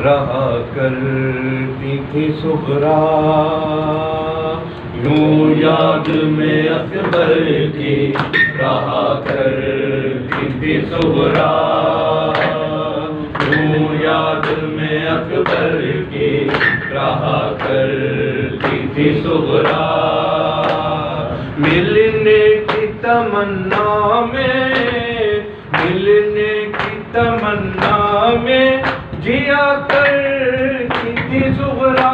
رہا کرتی تھی سغرا، یوں یاد میں اکبر کی رہا کرتی تھی سغرا، یوں یاد میں اکبر کی رہا کرتی تھی سغرا، ملنے کی تمنا میں، ملنے کی تمنا میں جیا کرتی تھی سغرا،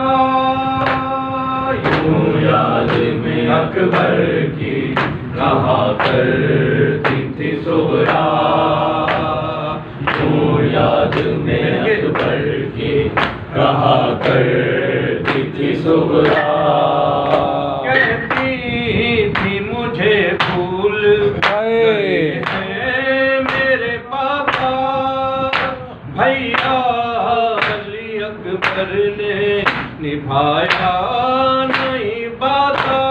یوں یاد میں اکبر کی رہا کرتی تھی سغرا، یوں یاد میں اکبر کی رہا کرتی تھی سغرا، کہتی تھی مجھے بھول گئے ہیں میرے پاپا، بھیا علی اکبر نے نبھایا نہیں باتا،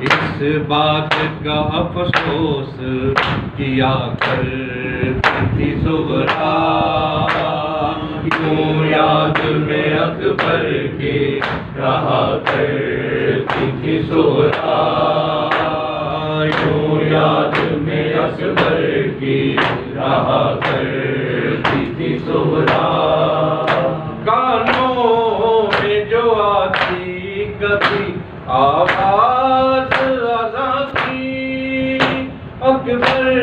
اس بات کا افسوس کیا کرتی تھی سغرا، یوں یاد میں اکبر کی رہا کرتی تھی سغرا، یوں یاد میں اکبر کی رہا کرتی تھی سغرا، کانوں میں جو آتی کبھی آواز اذاں کی، اکبر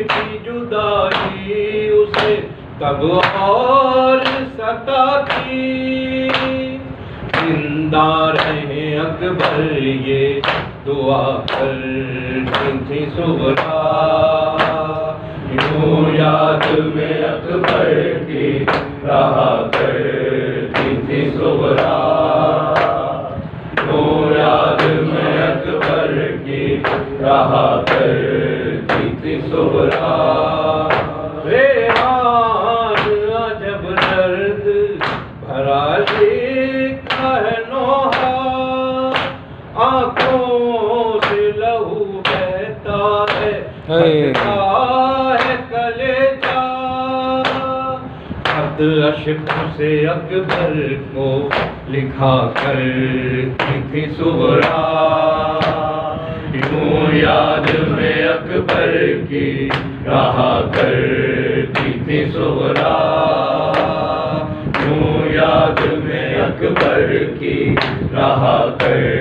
کی جدائی اسے تب اور ستاتی، زندہ رہے اکبر یہ دعا کرتی تھی سغرا، یوں یاد میں اکبر کی رہا کرتی تھی سغرا، یوں یاد میں اکبر کی رہا کرتی تھی سغرا، ریحان عجب درد بھرا لکھا ہے نوحہ، آنکھوں سے لہو بہتا ہے پھٹتا ہے کلیجہ، خط اشک سے اکبر کو لکھا کرتی تھی سغرا، یوں یاد میں اکبر کی رہا کرتی تھی سغرا، یوں یاد میں اکبر کی رہا کرتی